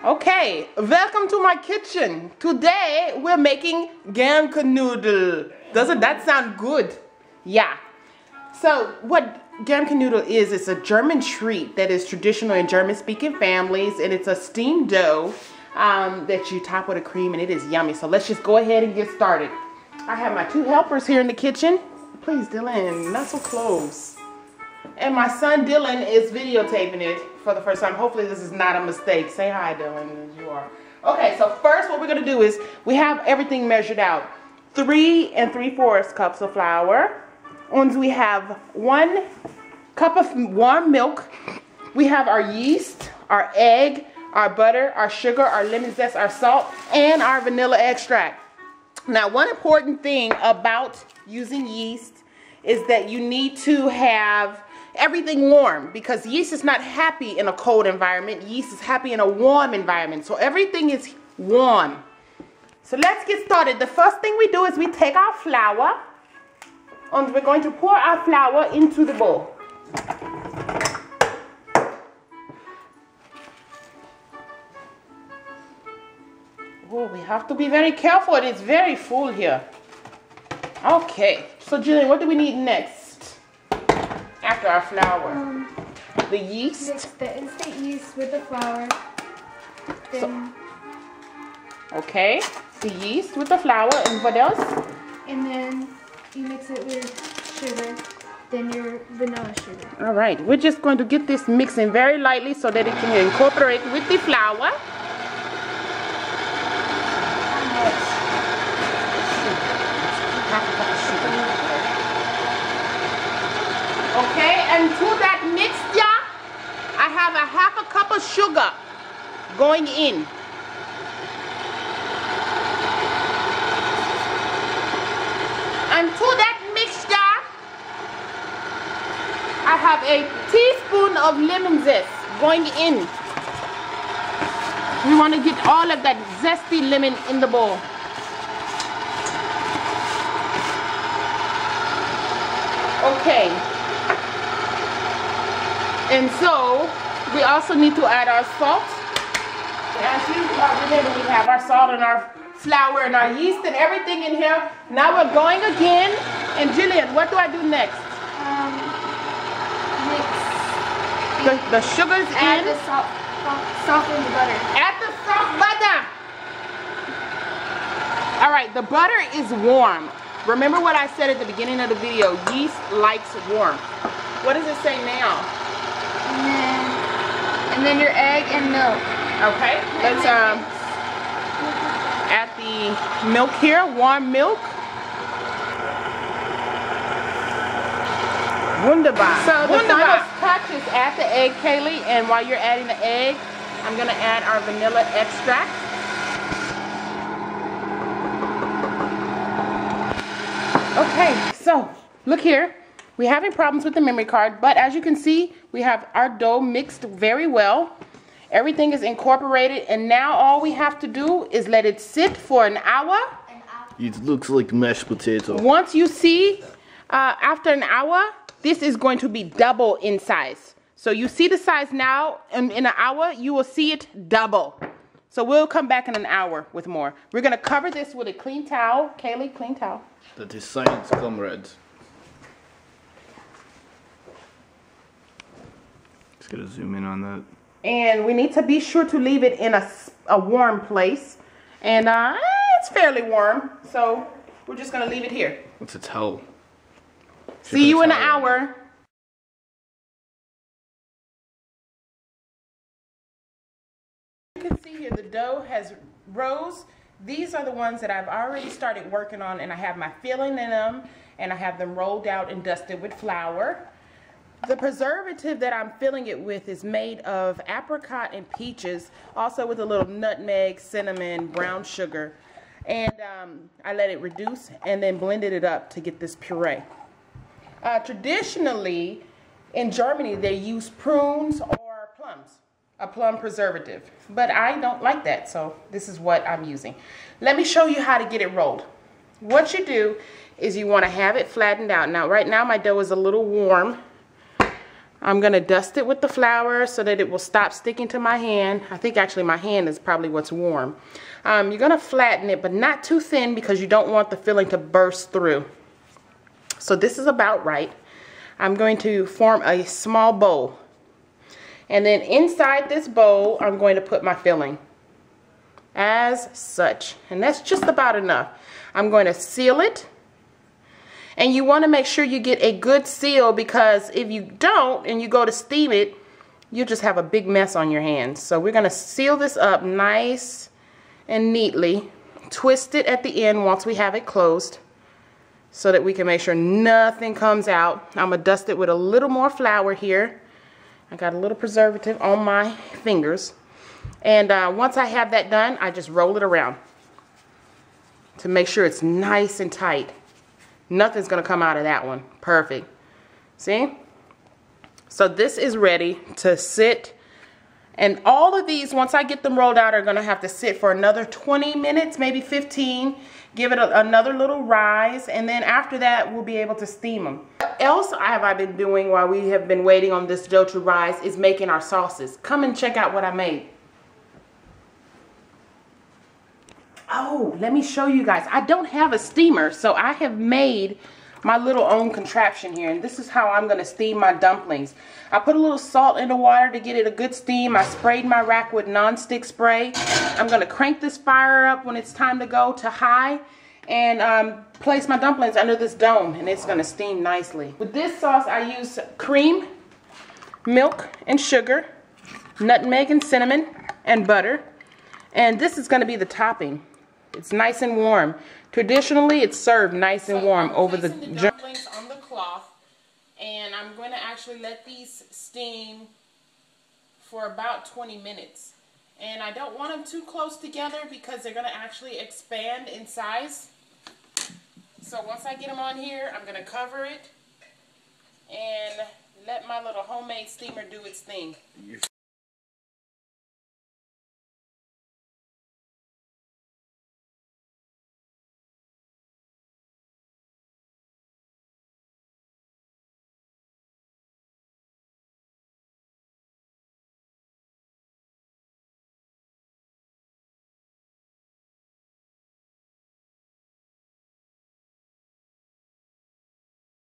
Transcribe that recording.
Okay, welcome to my kitchen. Today we're making Germknoedel. Doesn't that sound good? Yeah. So what Germknoedel is, it's a German treat that is traditional in German-speaking families, and it's a steamed dough that you top with a cream, and it is yummy. So let's just go ahead and get started. I have my 2 helpers here in the kitchen. Please, Dylan, not so close. And my son Dylan is videotaping it for the first time. Hopefully this is not a mistake. Say hi, Dylan, as you are. Okay, so first what we're gonna do is we have everything measured out. 3 3/4 cups of flour. And we have 1 cup of warm milk. We have our yeast, our egg, our butter, our sugar, our lemon zest, our salt, and our vanilla extract. Now, one important thing about using yeast is that you need to have everything warm, because yeast is not happy in a cold environment. Yeast is happy in a warm environment. So everything is warm. So let's get started. The first thing we do is we take our flour and we're going to pour our flour into the bowl. Oh, we have to be very careful. It is very full here. Okay, so Jillian, what do we need next after our flour? The yeast. Mix the instant yeast with the flour. Then, okay, the yeast with the flour, and what else? And then you mix it with sugar, then your vanilla sugar. All right, we're just going to get this mixing very lightly so that it can incorporate with the flour. Okay, and to that mixture, I have a 1/2 cup of sugar going in. And to that mixture, I have a teaspoon of lemon zest going in. We want to get all of that zesty lemon in the bowl. Okay. And so, we also need to add our salt. As you remember, we have our salt and our flour and our yeast and everything in here. Now we're going again. And Jillian, what do I do next? Mix. The sugar's Add in. the salt and the butter. Add the soft butter. All right, the butter is warm. Remember what I said at the beginning of the video, yeast likes warm. What does it say now? And then your egg and milk. Okay, let's add the milk here, warm milk. Wunderbar. So the final touch is add the egg, Kaylee, and while you're adding the egg, I'm gonna add our vanilla extract. Okay, so look here. We're having problems with the memory card, but as you can see, we have our dough mixed very well. Everything is incorporated, and now all we have to do is let it sit for an hour. It looks like mashed potato. Once you see, after an hour, this is going to be double in size. So you see the size now, and in an hour, you will see it double. So we'll come back in an hour with more. We're gonna cover this with a clean towel. Kaylee, clean towel. That is science, comrade. Just gotta zoom in on that. And we need to be sure to leave it in a warm place. And it's fairly warm, so we're just gonna leave it here. What's a towel? See you in an hour. You can see here the dough has rose. These are the ones that I've already started working on, and I have my filling in them, and I have them rolled out and dusted with flour. The preservative that I'm filling it with is made of apricot and peaches, also with a little nutmeg, cinnamon, brown sugar. And I let it reduce and then blended it up to get this puree. Traditionally, in Germany, they use prunes or plums, a plum preservative. But I don't like that, so this is what I'm using. Let me show you how to get it rolled. What you do is you want to have it flattened out. Now, right now, my dough is a little warm. I'm gonna dust it with the flour so that it will stop sticking to my hand. I think actually my hand is probably what's warm. You're gonna flatten it, but not too thin because you don't want the filling to burst through. So this is about right. I'm going to form a small bowl. And then inside this bowl, I'm going to put my filling. As such. And that's just about enough. I'm going to seal it. And you want to make sure you get a good seal, because if you don't and you go to steam it, you just have a big mess on your hands. So we're going to seal this up nice and neatly. Twist it at the end once we have it closed so that we can make sure nothing comes out. I'm going to dust it with a little more flour here. I got a little preservative on my fingers. And once I have that done, I just roll it around to make sure it's nice and tight. Nothing's going to come out of that one. Perfect. See? So this is ready to sit. And all of these, once I get them rolled out, are going to have to sit for another 20 minutes, maybe 15. Give it another little rise. And then after that, we'll be able to steam them. What else have I been doing while we have been waiting on this dough to rise is making our sauces. Come and check out what I made. Oh, let me show you guys. I don't have a steamer, so I have made my little own contraption here, and this is how I'm going to steam my dumplings. I put a little salt in the water to get it a good steam. I sprayed my rack with non-stick spray. I'm going to crank this fire up when it's time to go to high and place my dumplings under this dome, and it's going to steam nicely. With this sauce, I use cream, milk, and sugar, nutmeg and cinnamon, and butter. And this is going to be the topping. It's nice and warm. Traditionally, it's served nice and warm over the dumplings on the cloth, and I'm going to actually let these steam for about 20 minutes. And I don't want them too close together because they're going to actually expand in size. So once I get them on here, I'm going to cover it and let my little homemade steamer do its thing.